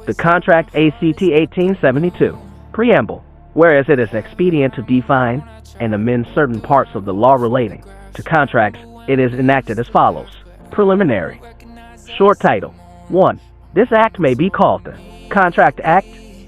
The Contract Act 1872. Preamble. Whereas it is expedient to define and amend certain parts of the law relating to contracts, it is enacted as follows. Preliminary. Short title. 1. This act may be called the Contract Act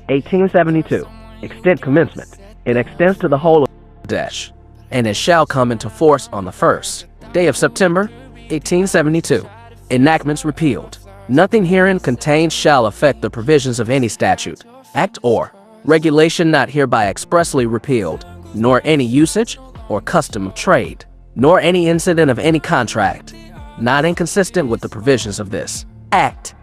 1872. Extent commencement. It extends to the whole of dash, and it shall come into force on the first day of September, 1872. Enactments repealed. Nothing herein contained shall affect the provisions of any statute, act, or regulation not hereby expressly repealed, nor any usage or custom of trade, nor any incident of any contract, not inconsistent with the provisions of this act.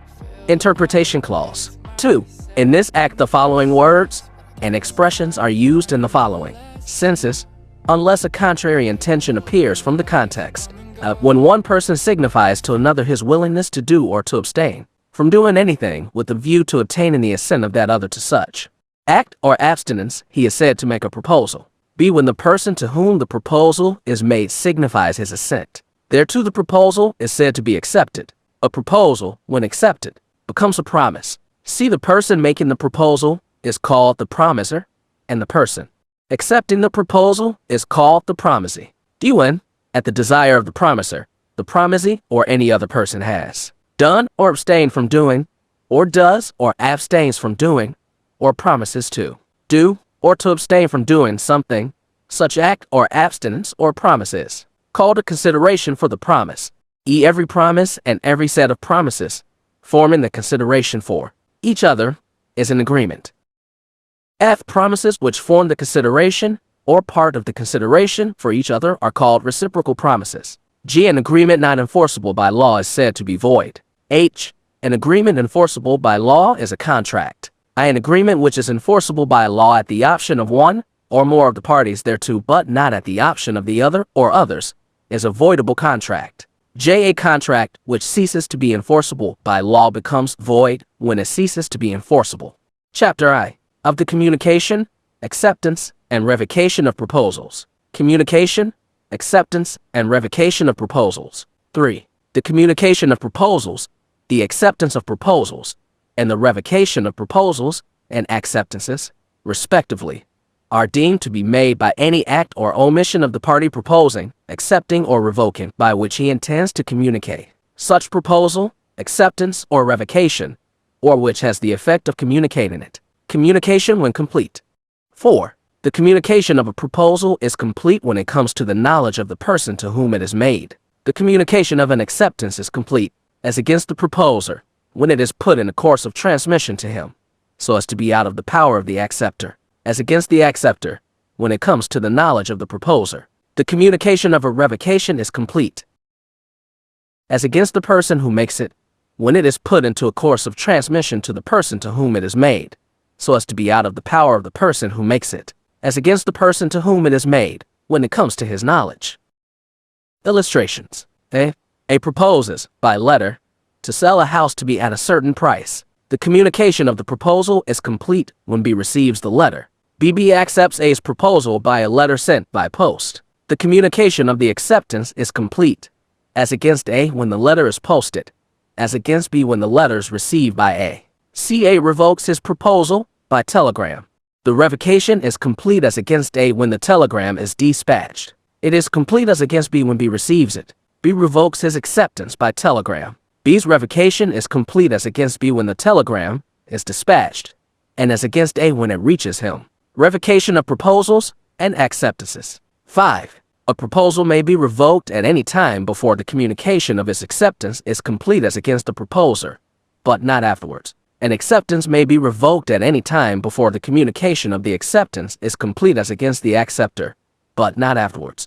Interpretation clause. 2. In this act the following words and expressions are used in the following senses, unless a contrary intention appears from the context. When one person signifies to another his willingness to do or to abstain from doing anything with a view to obtaining the assent of that other to such act or abstinence, he is said to make a proposal. B. When the person to whom the proposal is made signifies his assent thereto, the proposal is said to be accepted. A proposal, when accepted, becomes a promise. C. The person making the proposal is called the promiser, and the person accepting the proposal is called the promisee. D. When, at the desire of the promiser, the promisee or any other person has done or abstained from doing, or does or abstains from doing, or promises to do or to abstain from doing something, such act or abstinence or promise is called a consideration for the promise. E. Every promise and every set of promises forming the consideration for each other is an agreement. F. Promises which form the consideration or part of the consideration for each other are called reciprocal promises. G. An agreement not enforceable by law is said to be void. H. An agreement enforceable by law is a contract. I. An agreement which is enforceable by law at the option of one or more of the parties thereto, but not at the option of the other or others, is a voidable contract. J. A contract which ceases to be enforceable by law becomes void when it ceases to be enforceable. Chapter I. Of the communication, acceptance, and revocation of proposals. Communication, acceptance, and revocation of proposals. 3. The communication of proposals, the acceptance of proposals, and the revocation of proposals and acceptances, respectively, are deemed to be made by any act or omission of the party proposing, accepting, or revoking, by which he intends to communicate such proposal, acceptance, or revocation, or which has the effect of communicating it. Communication when complete. 4. The communication of a proposal is complete when it comes to the knowledge of the person to whom it is made. The communication of an acceptance is complete, as against the proposer, when it is put in a course of transmission to him, so as to be out of the power of the acceptor, as against the acceptor, when it comes to the knowledge of the proposer. The communication of a revocation is complete, as against the person who makes it, when it is put into a course of transmission to the person to whom it is made, so as to be out of the power of the person who makes it, as against the person to whom it is made, when it comes to his knowledge. Illustrations. A proposes, by letter, to sell a house to be at a certain price. The communication of the proposal is complete when B receives the letter. B accepts A's proposal by a letter sent by post. The communication of the acceptance is complete, as against A when the letter is posted, as against B when the letter is received by A. A revokes his proposal by telegram. The revocation is complete as against A when the telegram is dispatched. It is complete as against B when B receives it. B revokes his acceptance by telegram. B's revocation is complete as against B when the telegram is dispatched, and as against A when it reaches him. Revocation of proposals and acceptances. 5. A proposal may be revoked at any time before the communication of its acceptance is complete as against the proposer, but not afterwards. An acceptance may be revoked at any time before the communication of the acceptance is complete as against the acceptor, but not afterwards.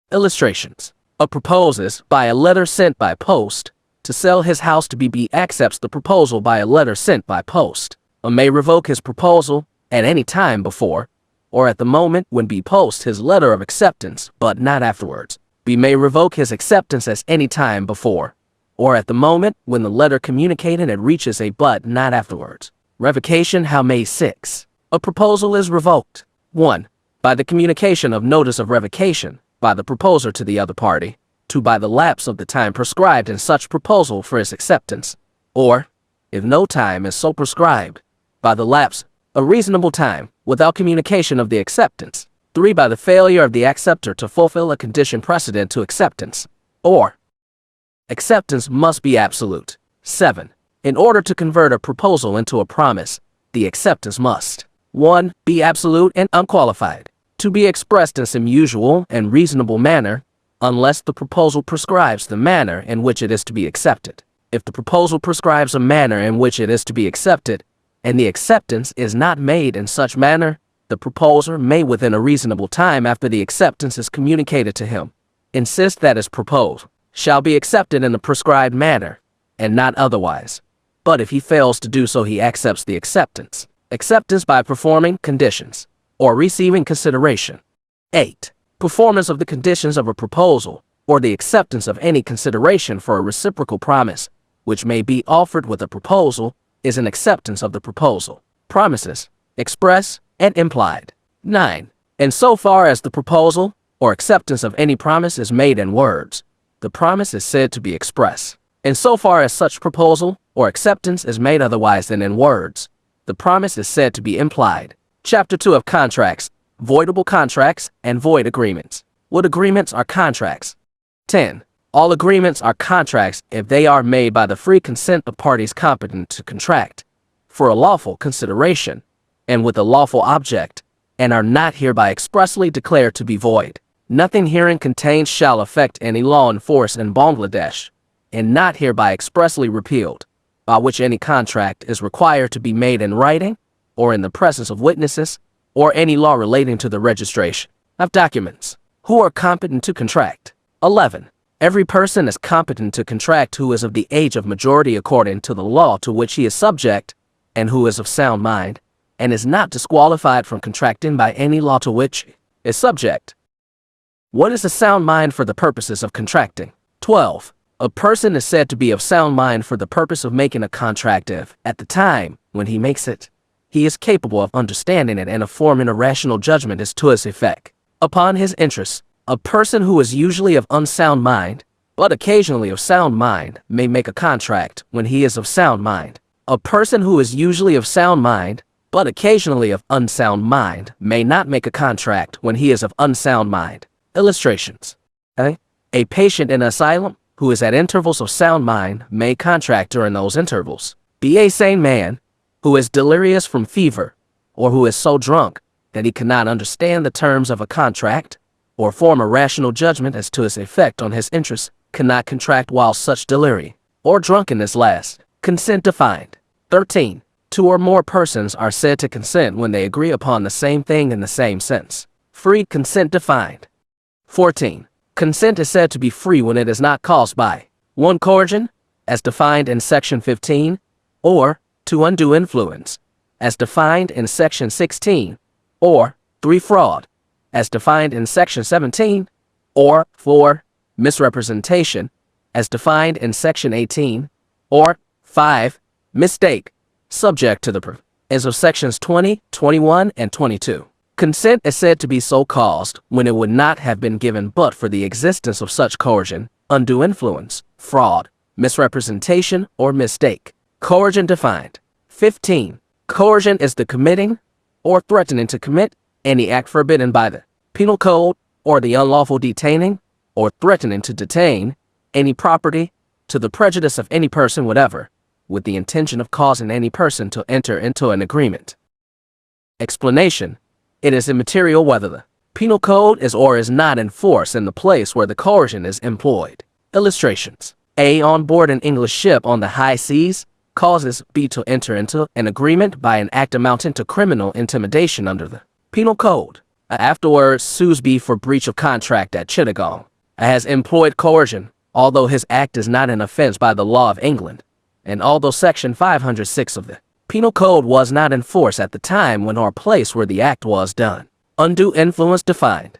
Illustrations. A proposes, by a letter sent by post, to sell his house to B accepts the proposal by a letter sent by post. A may revoke his proposal at any time before, or at the moment when B posts his letter of acceptance, but not afterwards. B may revoke his acceptance at any time before, or at the moment when the letter communicated it reaches A but not afterwards. Revocation. How May 6. A proposal is revoked. 1. By the communication of notice of revocation by the proposer to the other party. 2. By the lapse of the time prescribed in such proposal for its acceptance, or if no time is so prescribed, by the lapse of reasonable time, without communication of the acceptance. 3. By the failure of the acceptor to fulfill a condition precedent to acceptance, or acceptance must be absolute. 7. In order to convert a proposal into a promise, the acceptance must 1. Be absolute and unqualified, 2. Be expressed in some usual and reasonable manner, unless the proposal prescribes the manner in which it is to be accepted. If the proposal prescribes a manner in which it is to be accepted, and the acceptance is not made in such manner, the proposer may, within a reasonable time after the acceptance is communicated to him, insist that his proposal shall be accepted in the prescribed manner, and not otherwise. But if he fails to do so, he accepts the acceptance. Acceptance by performing conditions, or receiving consideration. 8. Performance of the conditions of a proposal, or the acceptance of any consideration for a reciprocal promise, which may be offered with a proposal, is an acceptance of the proposal. Promises, express and implied. 9. In so far as the proposal, or acceptance of any promise is made in words, the promise is said to be express. In so far as such proposal, or acceptance is made otherwise than in words, the promise is said to be implied. Chapter 2 of Contracts, Voidable Contracts and Void Agreements. What agreements are contracts? 10. All agreements are contracts if they are made by the free consent of parties competent to contract, for a lawful consideration, and with a lawful object, and are not hereby expressly declared to be void. Nothing herein contained shall affect any law in force in Bangladesh, and not hereby expressly repealed, by which any contract is required to be made in writing, or in the presence of witnesses, or any law relating to the registration of documents. Who are competent to contract? 11. Every person is competent to contract who is of the age of majority according to the law to which he is subject, and who is of sound mind, and is not disqualified from contracting by any law to which he is subject. What is a sound mind for the purposes of contracting? 12. A person is said to be of sound mind for the purpose of making a contract if, at the time when he makes it, he is capable of understanding it and of forming a rational judgment as to its effect upon his interests. A person who is usually of unsound mind, but occasionally of sound mind, may make a contract when he is of sound mind. A person who is usually of sound mind, but occasionally of unsound mind, may not make a contract when he is of unsound mind. Illustrations. A patient in an asylum who is at intervals of sound mind may contract during those intervals. B. A sane man who is delirious from fever, or who is so drunk that he cannot understand the terms of a contract, or form a rational judgment as to its effect on his interests, cannot contract while such delirium or drunkenness lasts. Consent defined. 13. 2 or more persons are said to consent when they agree upon the same thing in the same sense. Free consent defined. 14. Consent is said to be free when it is not caused by 1. Coercion, as defined in Section 15, or 2. Undue influence, as defined in Section 16, or 3. Fraud, as defined in Section 17, or 4. Misrepresentation, as defined in Section 18, or 5. Mistake, subject to the provisions of Sections 20, 21, and 22. Consent is said to be so caused when it would not have been given but for the existence of such coercion, undue influence, fraud, misrepresentation, or mistake. Coercion defined. 15. Coercion is the committing or threatening to commit any act forbidden by the Penal Code, or the unlawful detaining or threatening to detain any property to the prejudice of any person whatever, with the intention of causing any person to enter into an agreement. Explanation. It is immaterial whether the Penal Code is or is not in force in the place where the coercion is employed. Illustrations. A. On board an English ship on the high seas, causes B to enter into an agreement by an act amounting to criminal intimidation under the Penal Code. A. Afterwards sues B for breach of contract at Chittagong. A. Has employed coercion, although his act is not an offense by the law of England, and although Section 506 of the Penal Code was not in force at the time when or place where the act was done. Undue influence defined.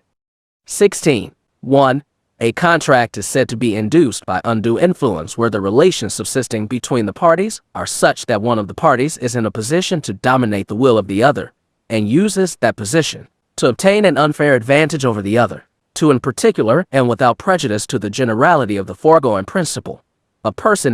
16. 1. A contract is said to be induced by undue influence where the relations subsisting between the parties are such that one of the parties is in a position to dominate the will of the other, and uses that position to obtain an unfair advantage over the other. 2. In particular, and without prejudice to the generality of the foregoing principle, a person